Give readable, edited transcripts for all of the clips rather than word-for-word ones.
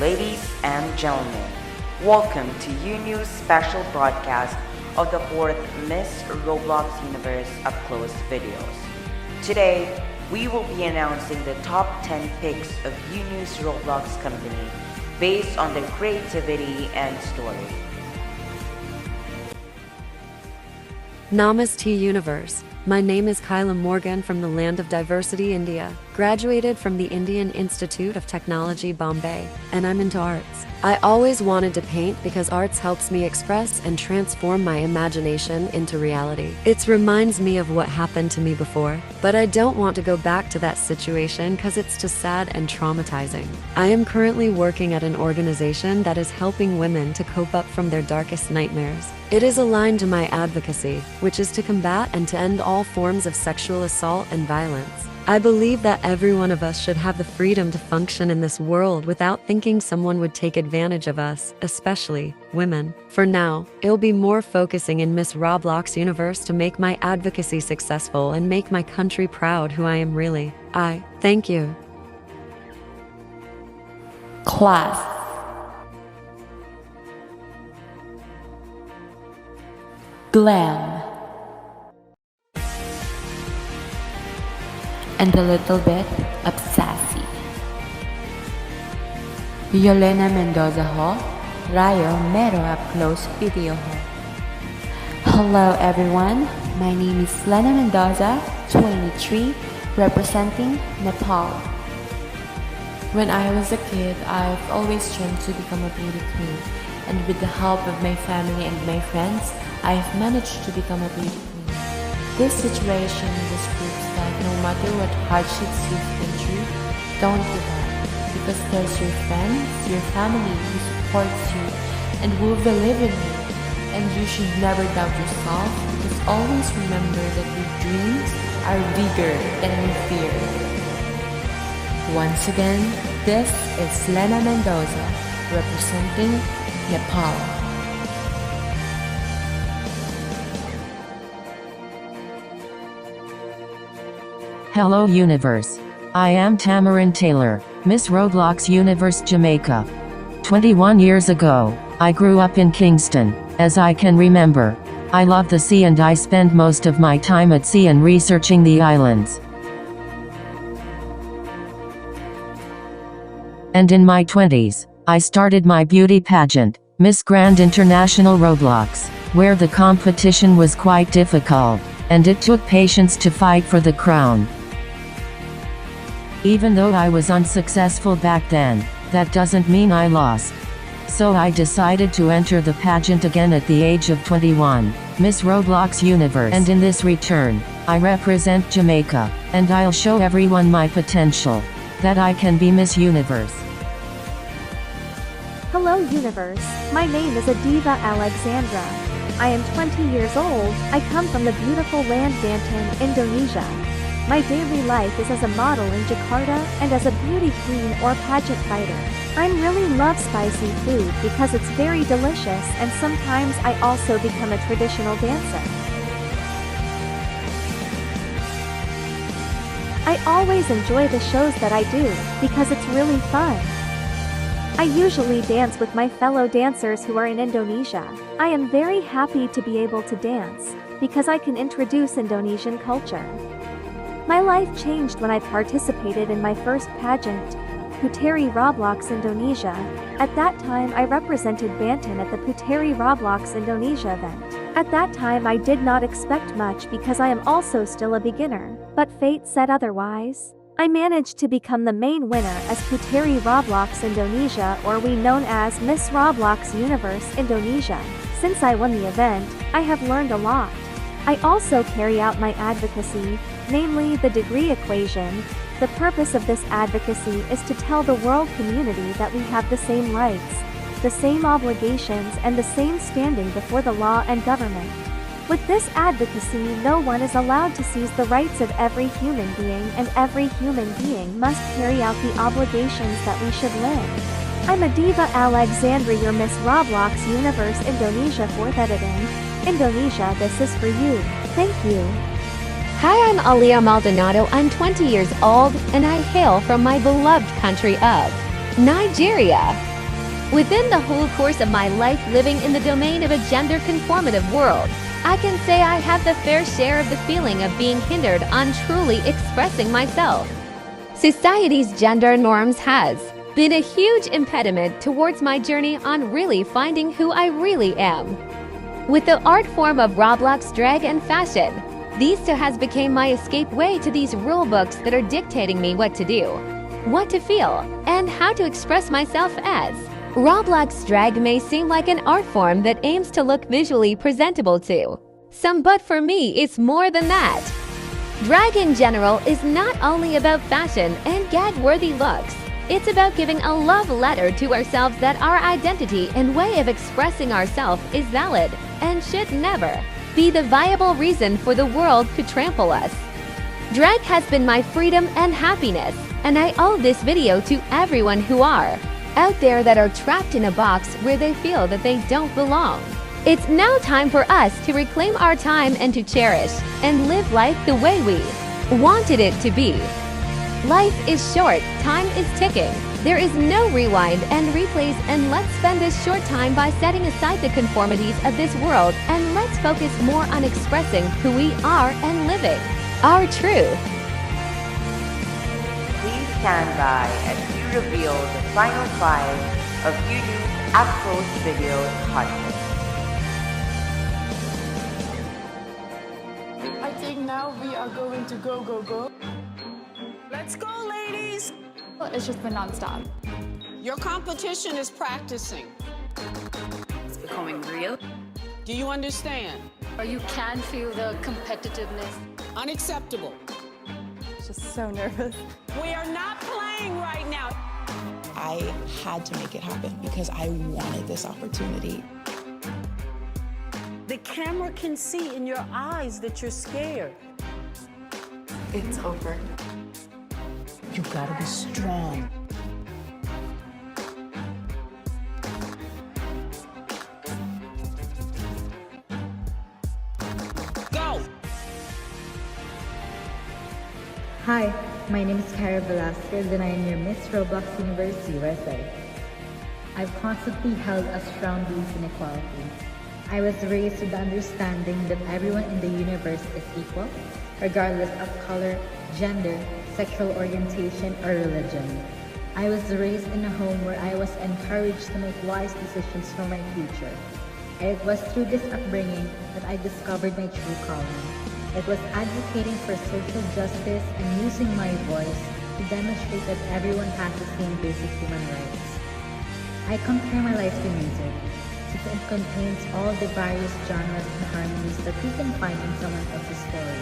Ladies and gentlemen, welcome to UNew's special broadcast of the 4th Miss Roblox Universe Upclose videos. Today, we will be announcing the top 10 picks of UNew's Roblox company based on their creativity and story. Namaste Universe. My name is Kyla Morgan from the land of diversity, India. Graduated from the Indian Institute of Technology, Bombay, and I'm into arts. I always wanted to paint because arts helps me express and transform my imagination into reality. It reminds me of what happened to me before, but I don't want to go back to that situation because it's too sad and traumatizing. I am currently working at an organization that is helping women to cope up from their darkest nightmares. It is aligned to my advocacy, which is to combat and to end all forms of sexual assault and violence. I believe that every one of us should have the freedom to function in this world without thinking someone would take advantage of us, especially women. For now, it'll be more focusing in Miss Roblox Universe to make my advocacy successful and make my country proud who I am really. Thank you. Class. Glam. And a little bit of sassy. Yolena Mendoza ho, Rayo mero upclose video ho. Hello everyone, my name is Selena Mendoza, 23, representing Nepal. When I was a kid, I've always dreamed to become a beauty queen, and with the help of my family and my friends, I've managed to become a beauty queen. This situation just proves that no matter what hardships you've been through, don't give up, because there's your friends, your family who supports you and will believe in you. And you should never doubt yourself, because always remember that your dreams are bigger than your fear. Once again, this is Selena Mendoza, representing Nepal. Hello Universe. I am Tamarind Taylor, Miss Roblox Universe Jamaica. 21 years ago, I grew up in Kingston. As I can remember, I love the sea and I spend most of my time at sea and researching the islands. And in my 20s, I started my beauty pageant, Miss Grand International Roblox, where the competition was quite difficult, and it took patience to fight for the crown. Even though I was unsuccessful back then, that doesn't mean I lost. So I decided to enter the pageant again at the age of 21, Miss Roblox Universe. And in this return, I represent Jamaica, and I'll show everyone my potential, that I can be Miss Universe. Hello Universe, my name is Adiva Alexandra. I am 20 years old, I come from the beautiful land Banten, Indonesia. My daily life is as a model in Jakarta and as a beauty queen or pageant fighter. I really love spicy food because it's very delicious, and sometimes I also become a traditional dancer. I always enjoy the shows that I do because it's really fun. I usually dance with my fellow dancers who are in Indonesia. I am very happy to be able to dance because I can introduce Indonesian culture. My life changed when I participated in my first pageant, Puteri Roblox Indonesia. At that time I represented Banten at the Puteri Roblox Indonesia event. At that time I did not expect much because I am also still a beginner, but fate said otherwise. I managed to become the main winner as Puteri Roblox Indonesia, or we known as Miss Roblox Universe Indonesia. Since I won the event, I have learned a lot. I also carry out my advocacy, namely the degree equation. The purpose of this advocacy is to tell the world community that we have the same rights, the same obligations and the same standing before the law and government. With this advocacy, no one is allowed to seize the rights of every human being, and every human being must carry out the obligations that we should live. I'm Adiva Alexandra, your Miss Roblox Universe Indonesia 4th editing. Indonesia, this is for you. Thank you. Hi, I'm Alia Maldonado. I'm 20 years old and I hail from my beloved country of Nigeria. Within the whole course of my life living in the domain of a gender-conformative world, I can say I have the fair share of the feeling of being hindered on truly expressing myself. Society's gender norms has been a huge impediment towards my journey on really finding who I really am. With the art form of Roblox drag and fashion, these two has become my escape way to these rule books that are dictating me what to do, what to feel, and how to express myself as. Roblox drag may seem like an art form that aims to look visually presentable to some, but for me it's more than that. Drag in general is not only about fashion and gag-worthy looks, it's about giving a love letter to ourselves that our identity and way of expressing ourselves is valid and should never be the viable reason for the world to trample us. Drag has been my freedom and happiness, and I owe this video to everyone who are out there that are trapped in a box where they feel that they don't belong. It's now time for us to reclaim our time and to cherish and live life the way we wanted it to be. Life is short, time is ticking. There is no rewind and replays, and let's spend this short time by setting aside the conformities of this world and let's focus more on expressing who we are and living our truth. Please stand by as we reveal the final 5 of YouTube's Upclose videos hot list. I think now we are going to go. Let's go, ladies! It's just been nonstop. Your competition is practicing. It's becoming real. Do you understand? Or you can feel the competitiveness. Unacceptable. Just so nervous. We are not playing right now. I had to make it happen because I wanted this opportunity. The camera can see in your eyes that you're scared. It's over. You gotta be strong. Go! Hi, my name is Cara Velasquez and I am your Miss Roblox Universe USA. I've constantly held a strong belief in equality. I was raised with the understanding that everyone in the universe is equal, regardless of color, gender, sexual orientation, or religion. I was raised in a home where I was encouraged to make wise decisions for my future. And it was through this upbringing that I discovered my true calling. It was advocating for social justice and using my voice to demonstrate that everyone has the same basic human rights. I compare my life to music, since it contains all the various genres and harmonies that we can find in someone else's story.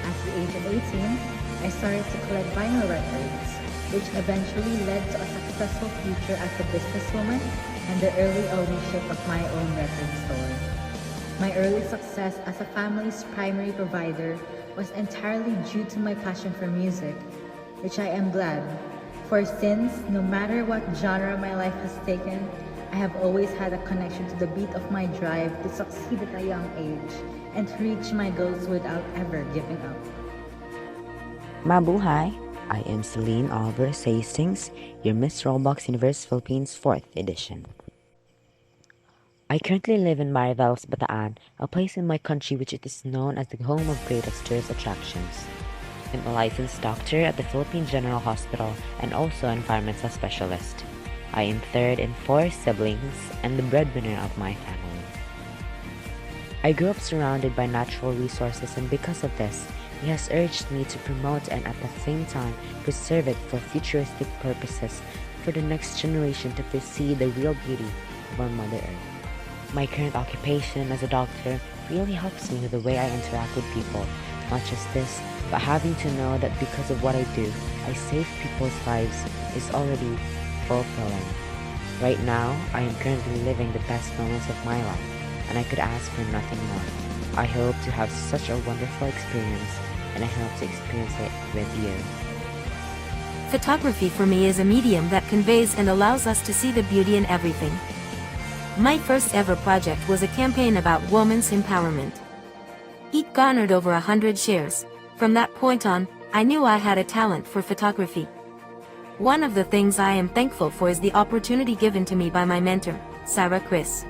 At the age of 18, I started to collect vinyl records, which eventually led to a successful future as a businesswoman and the early ownership of my own record store. My early success as a family's primary provider was entirely due to my passion for music, which I am glad, for since no matter what genre my life has taken, I have always had a connection to the beat of my drive to succeed at a young age and to reach my goals without ever giving up. Mabuhay! I am Celine of Hastings, your Miss Roblox Universe Philippines 4th edition. I currently live in Mariveles, Bataan, a place in my country which it is known as the home of greatest tourist attractions. I'm a licensed doctor at the Philippine General Hospital and also an environmental specialist. I am third in 4 siblings and the breadwinner of my family. I grew up surrounded by natural resources, and because of this, it has urged me to promote and at the same time preserve it for futuristic purposes for the next generation to see the real beauty of our Mother Earth. My current occupation as a doctor really helps me with the way I interact with people. Not just this, but having to know that because of what I do, I save people's lives is already fulfilling. Right now, I am currently living the best moments of my life, and I could ask for nothing more. I hope to have such a wonderful experience, and I hope to experience it with you. Photography for me is a medium that conveys and allows us to see the beauty in everything. My first ever project was a campaign about women's empowerment. It garnered over 100 shares. From that point on, I knew I had a talent for photography. One of the things I am thankful for is the opportunity given to me by my mentor, Sarah Chris.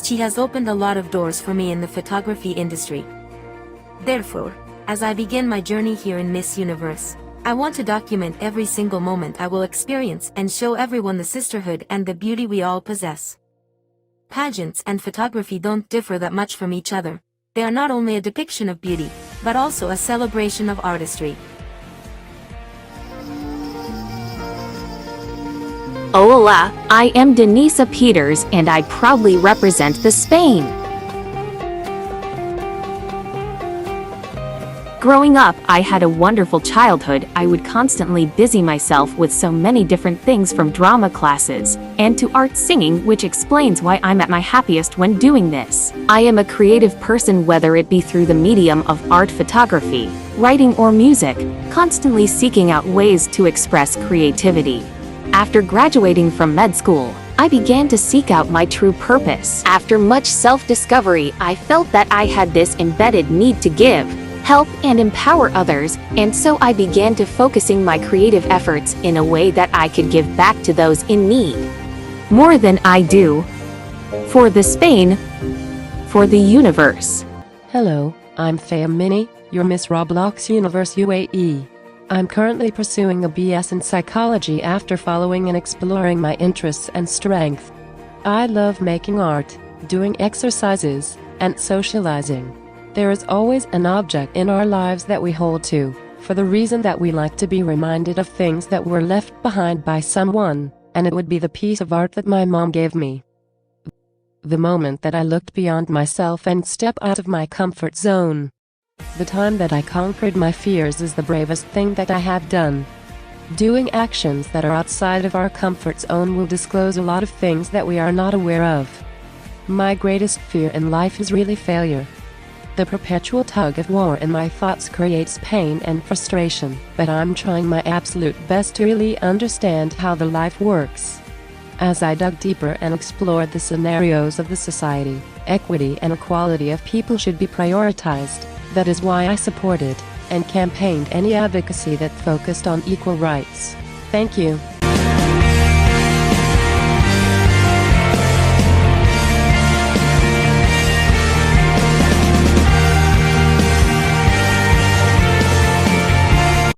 She has opened a lot of doors for me in the photography industry. Therefore, as I begin my journey here in Miss Universe, I want to document every single moment I will experience and show everyone the sisterhood and the beauty we all possess. Pageants and photography don't differ that much from each other. They are not only a depiction of beauty, but also a celebration of artistry. Hola, I am Denisa Peters and I proudly represent the Spain. Growing up, I had a wonderful childhood. I would constantly busy myself with so many different things from drama classes and to art singing, which explains why I'm at my happiest when doing this. I am a creative person, whether it be through the medium of art, photography, writing or music, constantly seeking out ways to express creativity. After graduating from med school, I began to seek out my true purpose. After much self-discovery, I felt that I had this embedded need to give, help and empower others, and so I began to focusing my creative efforts in a way that I could give back to those in need. More than I do. For the Spain. For the universe. Hello, I'm Mini, your Miss Roblox Universe UAE. I'm currently pursuing a BS in psychology after following and exploring my interests and strengths. I love making art, doing exercises, and socializing. There is always an object in our lives that we hold to, for the reason that we like to be reminded of things that were left behind by someone, and it would be the piece of art that my mom gave me. The moment that I looked beyond myself and stepped out of my comfort zone. The time that I conquered my fears is the bravest thing that I have done. Doing actions that are outside of our comfort zone will disclose a lot of things that we are not aware of. My greatest fear in life is really failure. The perpetual tug of war in my thoughts creates pain and frustration, but I'm trying my absolute best to really understand how the life works. As I dug deeper and explored the scenarios of the society, equity and equality of people should be prioritized. That is why I supported and campaigned any advocacy that focused on equal rights. Thank you.